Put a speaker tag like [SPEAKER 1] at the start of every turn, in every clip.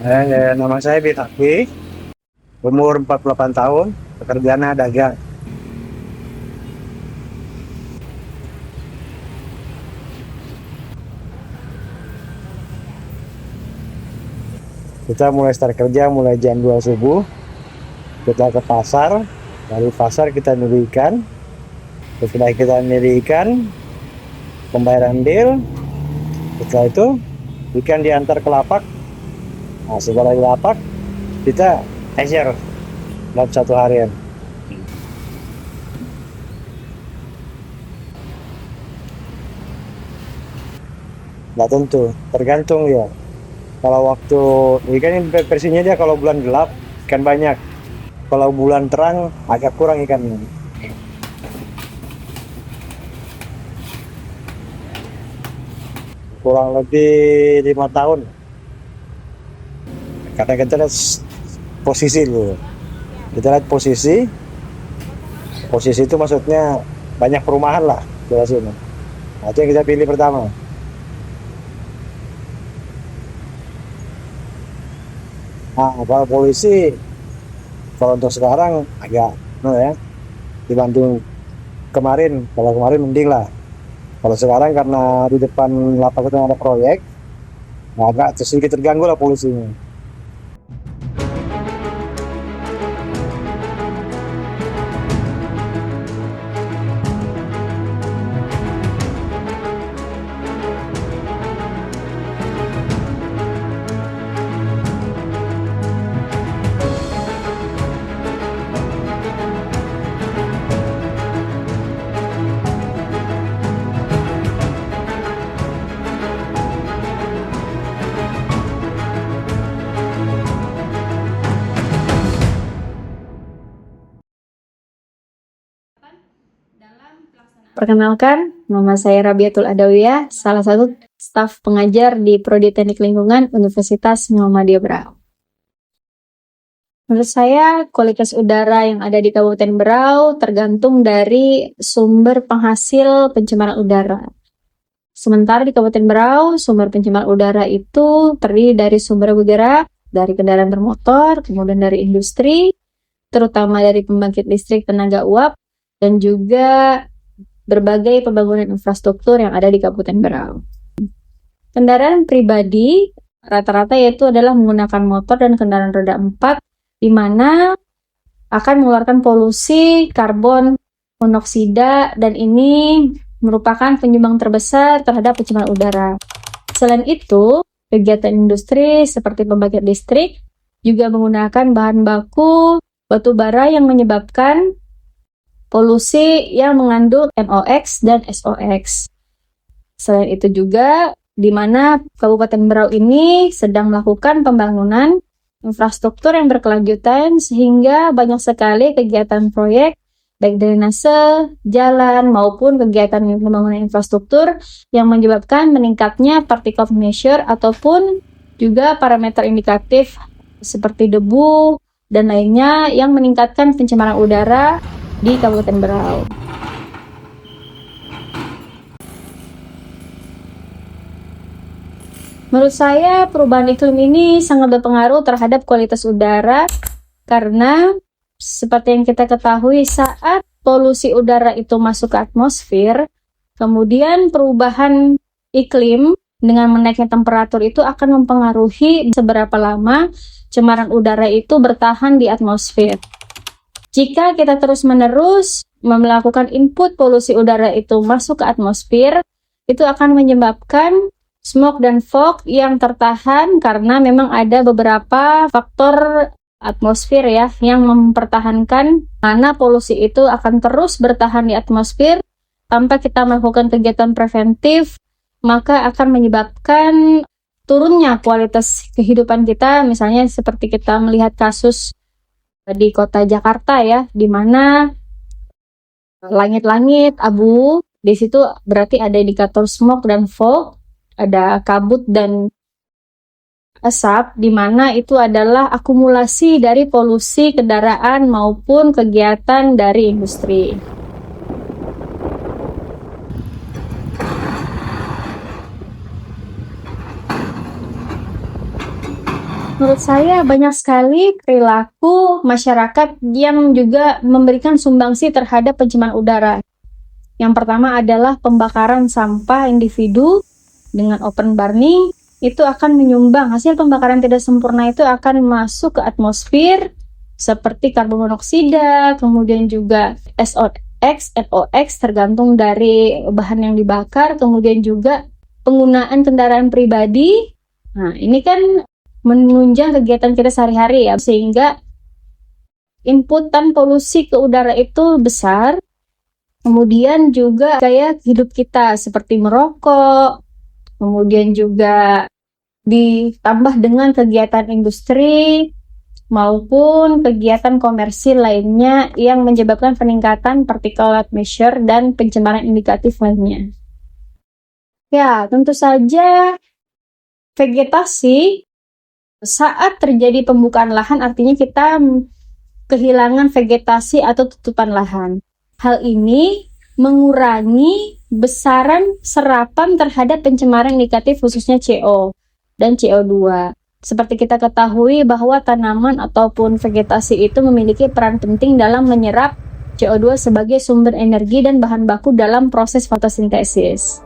[SPEAKER 1] Nama saya Bin Akwi, umur 48 tahun, pekerjaannya dagang. Kita mulai start kerja mulai jam 2 subuh, kita ke pasar, dari pasar kita nyuri ikan, setelah kita nyuri ikan, pembayaran deal, setelah itu ikan diantar ke lapak, nah setelah di lapak, kita ecer dalam satu harian. Nggak tentu, tergantung ya. Kalau waktu ikan ini versinya dia kalau bulan gelap ikan banyak, kalau bulan terang agak kurang ikannya. Kurang lebih 5 tahun. Karena kita lihat posisi dulu. Kita lihat posisi. Posisi itu maksudnya banyak perumahan lah jelasin. Nah, itu yang kita pilih pertama. Nah, kalau polisi, kalau untuk sekarang agak, no ya, dibanding kemarin. Kalau kemarin mending lah. Kalau sekarang karena di depan lapak itu ada proyek, nah agak sedikit terganggu lah polisinya.
[SPEAKER 2] Perkenalkan, nama saya Rabiatul Adawiyah, salah satu staf pengajar di Prodi Teknik Lingkungan Universitas Muhammadiyah Berau. Menurut saya, kualitas udara yang ada di Kabupaten Berau tergantung dari sumber penghasil pencemaran udara. Sementara di Kabupaten Berau, sumber pencemaran udara itu terdiri dari sumber bergerak, dari kendaraan bermotor, kemudian dari industri, terutama dari pembangkit listrik tenaga uap, dan juga berbagai pembangunan infrastruktur yang ada di Kabupaten Berau. Kendaraan pribadi rata-rata yaitu adalah menggunakan motor dan kendaraan roda 4, di mana akan mengeluarkan polusi karbon monoksida, dan ini merupakan penyumbang terbesar terhadap pencemaran udara. Selain itu, kegiatan industri seperti pembangkit listrik juga menggunakan bahan baku batu bara yang menyebabkan polusi yang mengandung NOx dan SOx. Selain itu juga, di mana Kabupaten Berau ini sedang melakukan pembangunan infrastruktur yang berkelanjutan sehingga banyak sekali kegiatan proyek, baik drainase, jalan, maupun kegiatan pembangunan infrastruktur yang menyebabkan meningkatnya particle measure ataupun juga parameter indikatif seperti debu dan lainnya yang meningkatkan pencemaran udara di Kabupaten Berau. Menurut saya, perubahan iklim ini sangat berpengaruh terhadap kualitas udara karena seperti yang kita ketahui, saat polusi udara itu masuk ke atmosfer, kemudian perubahan iklim dengan menaiknya temperatur itu akan mempengaruhi seberapa lama cemaran udara itu bertahan di atmosfer. Jika kita terus-menerus melakukan input polusi udara itu masuk ke atmosfer, itu akan menyebabkan smoke dan fog yang tertahan karena memang ada beberapa faktor atmosfer ya yang mempertahankan mana polusi itu akan terus bertahan di atmosfer tanpa kita melakukan kegiatan preventif, maka akan menyebabkan turunnya kualitas kehidupan kita. Misalnya seperti kita melihat kasus di kota Jakarta ya, di mana langit-langit abu, di situ berarti ada indikator smoke dan fog, ada kabut dan asap, di mana itu adalah akumulasi dari polusi kendaraan maupun kegiatan dari industri. Menurut saya banyak sekali perilaku masyarakat yang juga memberikan sumbangsi terhadap pencemaran udara. Yang pertama adalah pembakaran sampah individu dengan open burning. Itu akan menyumbang, hasil pembakaran tidak sempurna itu akan masuk ke atmosfer seperti karbon monoksida, kemudian juga SOx, NOx tergantung dari bahan yang dibakar, kemudian juga penggunaan kendaraan pribadi. Nah, ini kan menunjang kegiatan kita sehari-hari ya, sehingga inputan polusi ke udara itu besar. Kemudian juga gaya hidup kita seperti merokok, kemudian juga ditambah dengan kegiatan industri maupun kegiatan komersil lainnya yang menyebabkan peningkatan particulate matter dan pencemaran indikatif lainnya. Ya, tentu saja vegetasi saat terjadi pembukaan lahan artinya kita kehilangan vegetasi atau tutupan lahan. Hal ini mengurangi besaran serapan terhadap pencemaran indikatif khususnya CO dan CO2. Seperti kita ketahui bahwa tanaman ataupun vegetasi itu memiliki peran penting dalam menyerap CO2 sebagai sumber energi dan bahan baku dalam proses fotosintesis.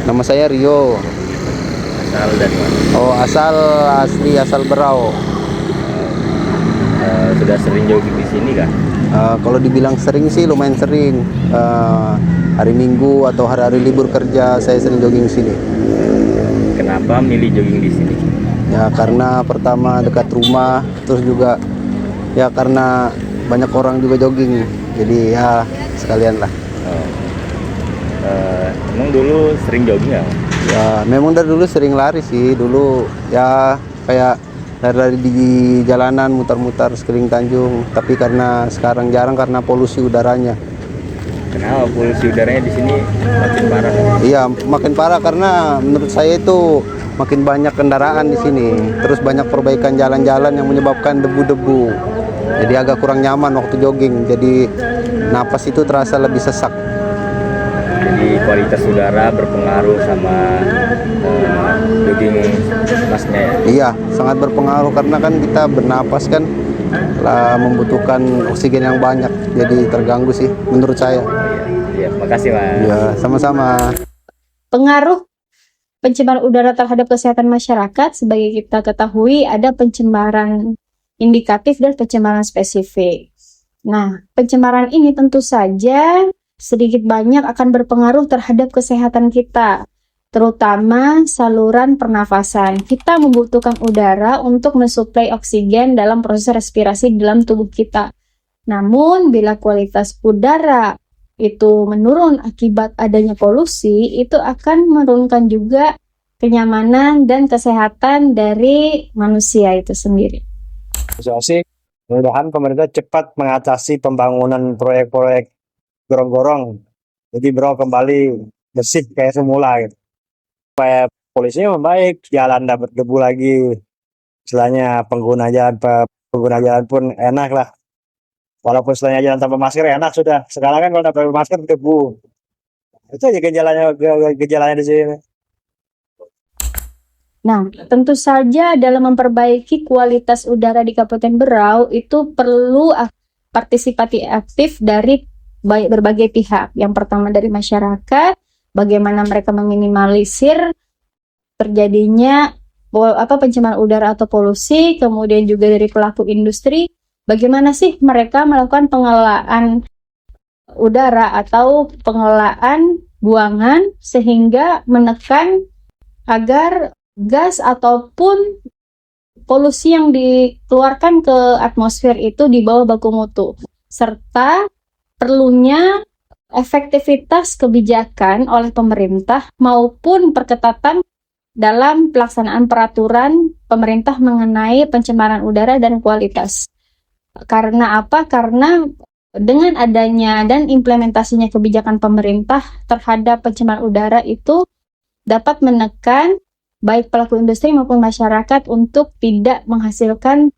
[SPEAKER 3] Nama saya Rio.
[SPEAKER 4] Asal dari mana?
[SPEAKER 3] Oh, asal Berau.
[SPEAKER 4] Sudah sering jogging di sini kah?
[SPEAKER 3] Kalau dibilang sering sih lumayan sering. Hari Minggu atau hari-hari libur kerja saya sering jogging di sini.
[SPEAKER 4] Kenapa milih jogging di sini?
[SPEAKER 3] Ya karena pertama dekat rumah, terus juga ya karena banyak orang juga jogging. Jadi ya sekalian lah.
[SPEAKER 4] Emang dulu sering jogging nggak?
[SPEAKER 3] Ya memang dari dulu sering lari sih. Dulu ya kayak lari di jalanan mutar-mutar sekeliling Tanjung. Tapi karena sekarang jarang karena polusi udaranya.
[SPEAKER 4] Kenapa polusi udaranya di sini makin parah kan?
[SPEAKER 3] Iya, makin parah karena menurut saya itu makin banyak kendaraan di sini. Terus banyak perbaikan jalan-jalan yang menyebabkan debu-debu. Jadi agak kurang nyaman waktu jogging. Jadi napas itu terasa lebih sesak.
[SPEAKER 4] Jadi kualitas udara berpengaruh sama jogging masnya ya?
[SPEAKER 3] Iya, sangat berpengaruh karena kan kita bernapas kan lah membutuhkan oksigen yang banyak. Jadi terganggu sih menurut saya.
[SPEAKER 4] Iya, makasih Mas.
[SPEAKER 3] Ya, sama-sama.
[SPEAKER 2] Pengaruh pencemaran udara terhadap kesehatan masyarakat, sebagai kita ketahui ada pencemaran indikatif dan pencemaran spesifik. Nah, pencemaran ini tentu saja sedikit banyak akan berpengaruh terhadap kesehatan kita, terutama saluran pernafasan. Kita membutuhkan udara untuk mensuplai oksigen dalam proses respirasi di dalam tubuh kita. Namun, bila kualitas udara itu menurun akibat adanya polusi, itu akan menurunkan juga kenyamanan dan kesehatan dari manusia itu sendiri.
[SPEAKER 1] Asik, mudah-mudahan pemerintah cepat mengatasi pembangunan proyek-proyek gorong-gorong. Jadi Berau kembali bersih kayak semula gitu. Supaya polisinya membaik, jalan tidak berdebu lagi. Istilahnya pengguna jalan pun enak lah. Walaupun istilahnya jalan tanpa masker enak sudah. Sekarang kan kalau tidak pakai masker debu. Itu aja gejalanya di sini.
[SPEAKER 2] Nah, tentu saja dalam memperbaiki kualitas udara di Kabupaten Berau itu perlu partisipasi aktif dari berbagai pihak. Yang pertama dari masyarakat, bagaimana mereka meminimalisir terjadinya pencemaran udara atau polusi, kemudian juga dari pelaku industri, bagaimana sih mereka melakukan pengelolaan udara atau pengelolaan buangan sehingga menekan agar gas ataupun polusi yang dikeluarkan ke atmosfer itu di bawah baku mutu, serta perlunya efektivitas kebijakan oleh pemerintah maupun perketatan dalam pelaksanaan peraturan pemerintah mengenai pencemaran udara dan kualitas. Karena apa? Karena dengan adanya dan implementasinya kebijakan pemerintah terhadap pencemaran udara itu dapat menekan baik pelaku industri maupun masyarakat untuk tidak menghasilkan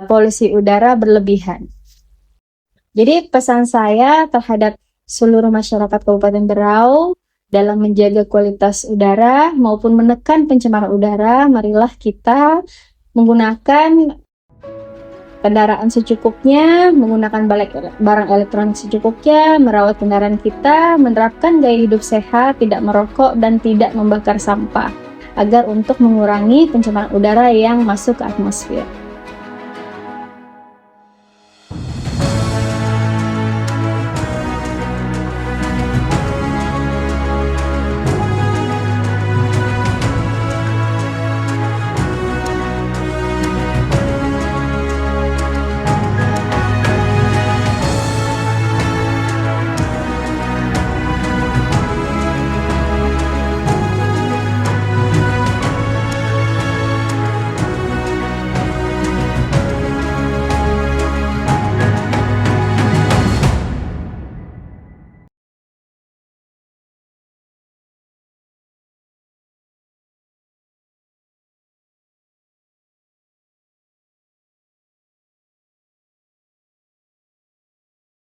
[SPEAKER 2] polusi udara berlebihan. Jadi pesan saya terhadap seluruh masyarakat Kabupaten Berau dalam menjaga kualitas udara maupun menekan pencemaran udara, marilah kita menggunakan kendaraan secukupnya, menggunakan barang elektronik secukupnya, merawat kendaraan kita, menerapkan gaya hidup sehat, tidak merokok dan tidak membakar sampah, agar untuk mengurangi pencemaran udara yang masuk ke atmosfer.